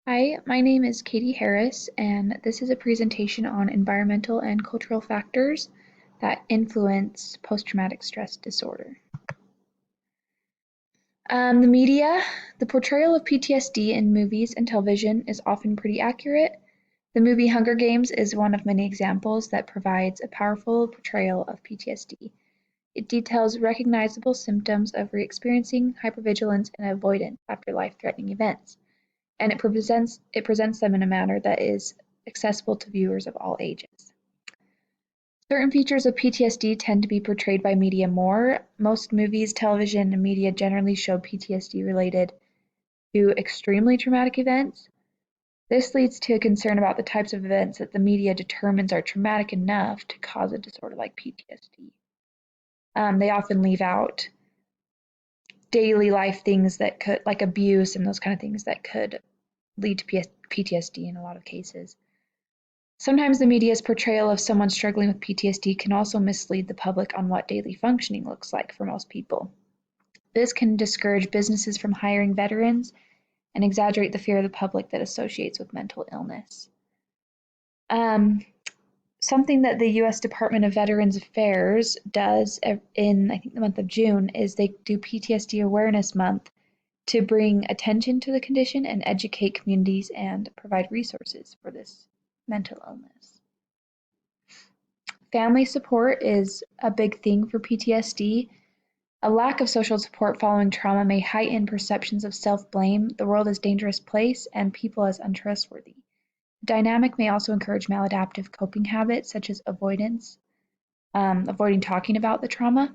Hi, my name is Katie Harris, and this is a presentation on environmental and cultural factors that influence post-traumatic stress disorder. The media, the portrayal of PTSD in movies and television is often pretty accurate. The movie Hunger Games is one of many examples that provides a powerful portrayal of PTSD. It details recognizable symptoms of re-experiencing hypervigilance and avoidance after life-threatening events, and it presents them in a manner that is accessible to viewers of all ages. Certain features of PTSD tend to be portrayed by media more. Most movies, television, and media generally show PTSD related to extremely traumatic events. This leads to a concern about the types of events that the media determines are traumatic enough to cause a disorder like PTSD. They often leave out daily life things that could, like abuse and those kind of things that could lead to PTSD in a lot of cases. Sometimes the media's portrayal of someone struggling with PTSD can also mislead the public on what daily functioning looks like for most people. This can discourage businesses from hiring veterans and exaggerate the fear of the public that associates with mental illness. Something that the U.S. Department of Veterans Affairs does in, I think, the month of June is they do PTSD Awareness Month to bring attention to the condition and educate communities and provide resources for this mental illness. Family support is a big thing for PTSD. A lack of social support following trauma may heighten perceptions of self-blame, the world as a dangerous place, and people as untrustworthy. The dynamic may also encourage maladaptive coping habits such as avoidance, avoiding talking about the trauma.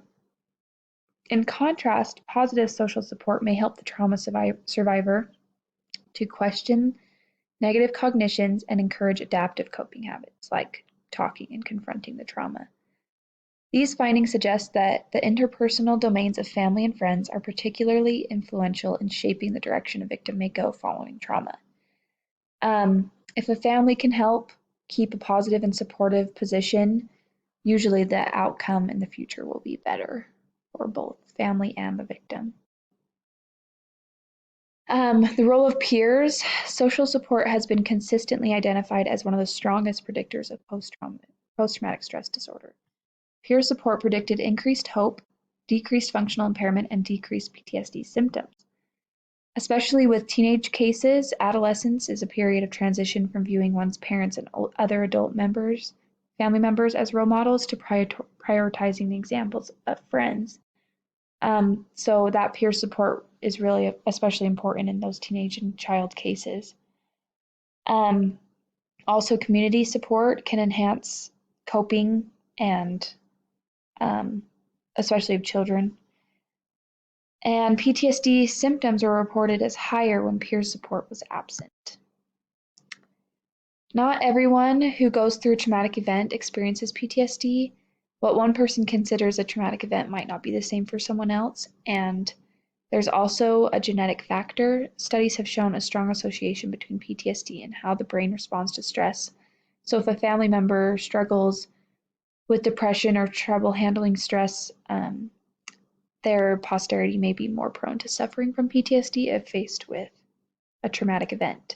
In contrast, positive social support may help the trauma survivor to question negative cognitions and encourage adaptive coping habits like talking and confronting the trauma. These findings suggest that the interpersonal domains of family and friends are particularly influential in shaping the direction a victim may go following trauma. If a family can help keep a positive and supportive position, usually the outcome in the future will be better for both family and the victim. The role of peers. Social support has been consistently identified as one of the strongest predictors of post-traumatic stress disorder. Peer support predicted increased hope, decreased functional impairment, and decreased PTSD symptoms. Especially with teenage cases, adolescence is a period of transition from viewing one's parents and other adult family members as role models to prioritizing the examples of friends. So that peer support is really especially important in those teenage and child cases. Also, community support can enhance coping and especially of children. And PTSD symptoms were reported as higher when peer support was absent. Not everyone who goes through a traumatic event experiences PTSD. What one person considers a traumatic event might not be the same for someone else, and there's also a genetic factor. Studies have shown a strong association between PTSD and how the brain responds to stress. So if a family member struggles with depression or trouble handling stress, their posterity may be more prone to suffering from PTSD if faced with a traumatic event.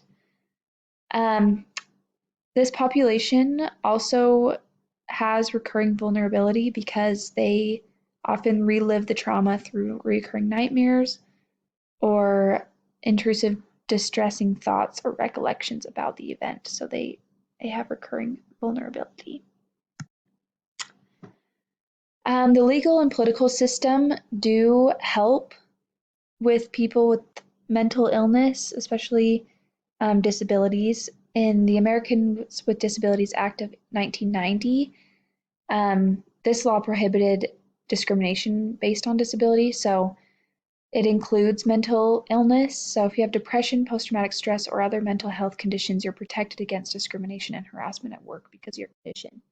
This population also has recurring vulnerability because they often relive the trauma through recurring nightmares or intrusive, distressing thoughts or recollections about the event. So they have recurring vulnerability. The legal and political system do help with people with mental illness, especially disabilities. In the Americans with Disabilities Act of 1990, this law prohibited discrimination based on disability, so it includes mental illness. So if you have depression, post-traumatic stress, or other mental health conditions, you're protected against discrimination and harassment at work because of your condition.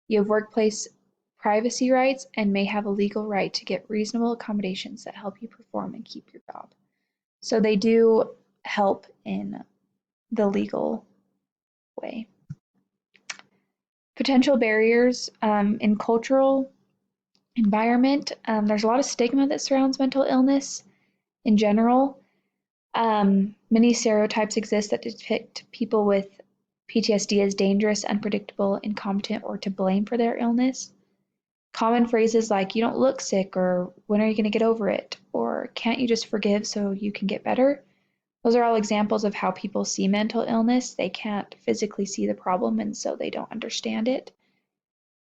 You have workplace privacy rights and may have a legal right to get reasonable accommodations that help you perform and keep your job. So they do help in the legal way. Potential barriers in cultural environment. There's a lot of stigma that surrounds mental illness in general. Many stereotypes exist that depict people with PTSD as dangerous, unpredictable, incompetent, or to blame for their illness. Common phrases like, you don't look sick, or when are you going to get over it, or can't you just forgive so you can get better? Those are all examples of how people see mental illness. They can't physically see the problem, and so they don't understand it.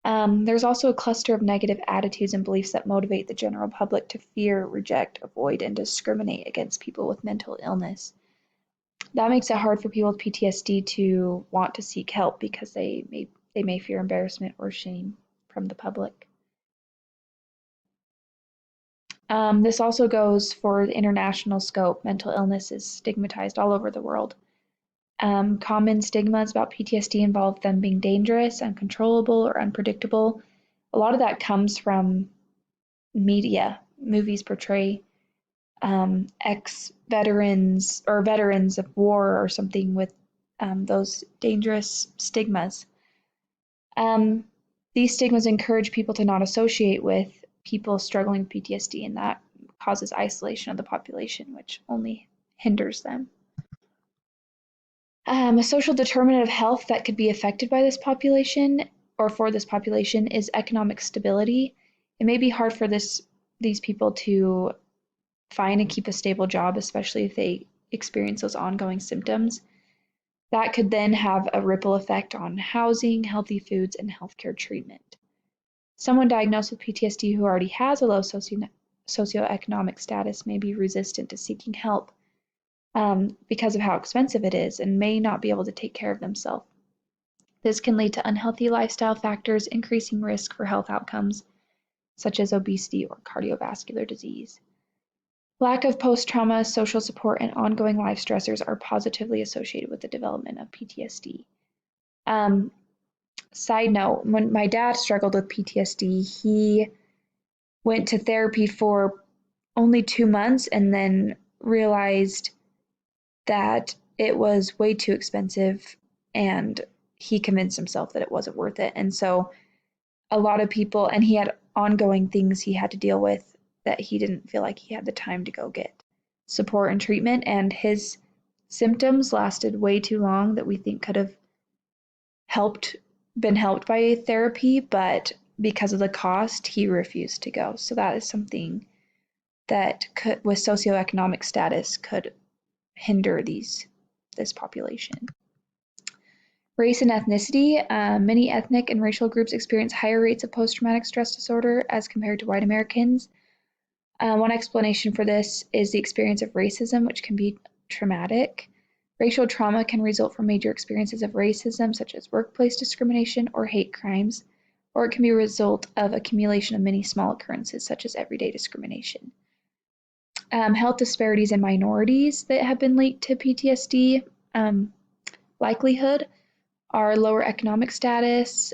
There's also a cluster of negative attitudes and beliefs that motivate the general public to fear, reject, avoid, and discriminate against people with mental illness. That makes it hard for people with PTSD to want to seek help because they may fear embarrassment or shame from the public. This also goes for the international scope. Mental illness is stigmatized all over the world. Common stigmas about PTSD involve them being dangerous, uncontrollable, or unpredictable. A lot of that comes from media. Movies portray ex-veterans or veterans of war or something with those dangerous stigmas. Um, these stigmas encourage people to not associate with people struggling with PTSD, and that causes isolation of the population, which only hinders them. A social determinant of health that could be affected by this population or for this population is economic stability. It may be hard for these people to find and keep a stable job, especially if they experience those ongoing symptoms. That could then have a ripple effect on housing, healthy foods, and healthcare treatment. Someone diagnosed with PTSD who already has a low socioeconomic status may be resistant to seeking help because of how expensive it is and may not be able to take care of themselves. This can lead to unhealthy lifestyle factors, increasing risk for health outcomes such as obesity or cardiovascular disease. Lack of post-trauma social support and ongoing life stressors are positively associated with the development of PTSD. Side note, when my dad struggled with PTSD, he went to therapy for only 2 months and then realized that it was way too expensive, and he convinced himself that it wasn't worth it. And so a lot of people, and he had ongoing things he had to deal with that he didn't feel like he had the time to go get support and treatment, and his symptoms lasted way too long that we think could have been helped by therapy, but because of the cost, he refused to go. So that is something that could, with socioeconomic status, could hinder this population. Race and ethnicity. Many ethnic and racial groups experience higher rates of post-traumatic stress disorder as compared to white Americans. One explanation for this is the experience of racism, which can be traumatic. Racial trauma can result from major experiences of racism, such as workplace discrimination or hate crimes, or it can be a result of accumulation of many small occurrences, such as everyday discrimination. Health disparities in minorities that have been linked to PTSD likelihood are lower economic status,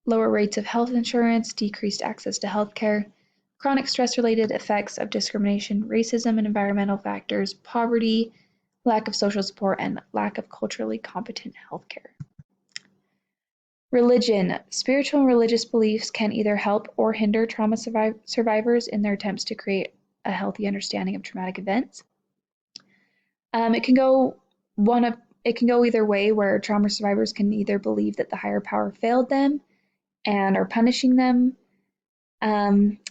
lower rates of health insurance, decreased access to healthcare, chronic stress-related effects of discrimination, racism and environmental factors, poverty, lack of social support, and lack of culturally competent healthcare. Religion. Spiritual and religious beliefs can either help or hinder trauma survivors in their attempts to create a healthy understanding of traumatic events. It can go either way, where trauma survivors can either believe that the higher power failed them and are punishing them,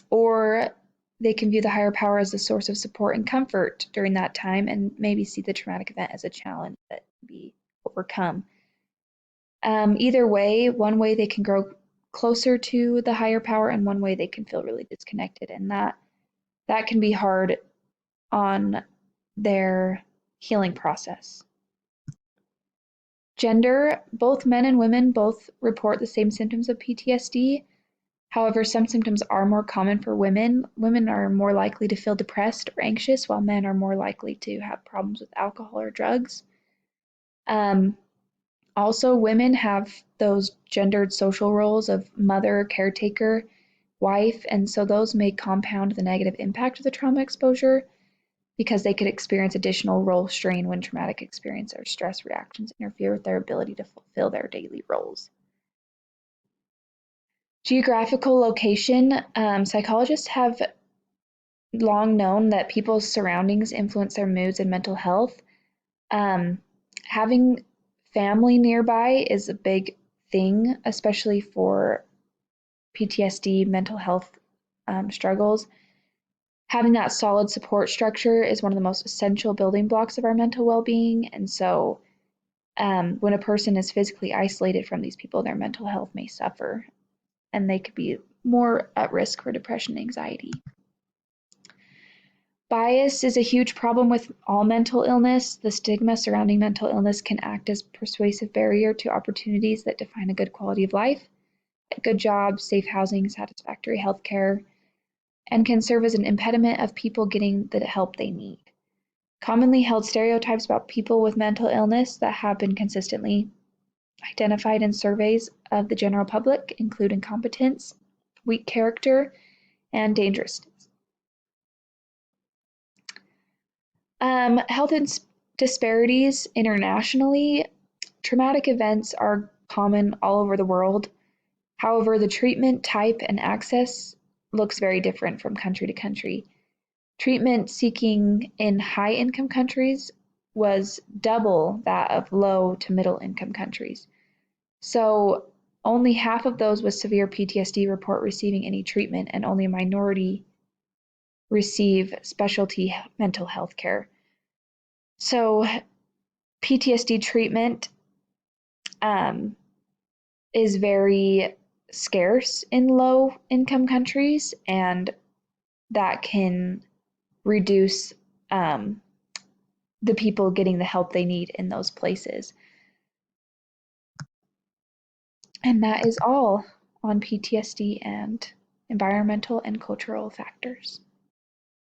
or they can view the higher power as a source of support and comfort during that time and maybe see the traumatic event as a challenge that can be overcome. Either way, one way they can grow closer to the higher power, and one way they can feel really disconnected, and that can be hard on their healing process. Gender. Both men and women both report the same symptoms of PTSD. However, some symptoms are more common for women. Women are more likely to feel depressed or anxious, while men are more likely to have problems with alcohol or drugs. Also, women have those gendered social roles of mother, caretaker, wife, and so those may compound the negative impact of the trauma exposure because they could experience additional role strain when traumatic experience or stress reactions interfere with their ability to fulfill their daily roles. Geographical location. Psychologists have long known that people's surroundings influence their moods and mental health. Um, Having family nearby is a big thing, especially for PTSD, mental health struggles. Having that solid support structure is one of the most essential building blocks of our mental well being. And so, when a person is physically isolated from these people, their mental health may suffer and they could be more at risk for depression and anxiety. Bias is a huge problem with all mental illness. The stigma surrounding mental illness can act as a persuasive barrier to opportunities that define a good quality of life, a good job, safe housing, satisfactory healthcare, and can serve as an impediment of people getting the help they need. Commonly held stereotypes about people with mental illness that have been consistently identified in surveys of the general public include incompetence, weak character, and dangerousness. Health disparities internationally. Traumatic events are common all over the world. However, the treatment type and access looks very different from country to country. Treatment seeking in high income countries was double that of low to middle income countries. So only half of those with severe PTSD report receiving any treatment, and only a minority receive specialty mental health care. So PTSD treatment is very scarce in low income countries, and that can reduce the people getting the help they need in those places. And that is all on PTSD and environmental and cultural factors.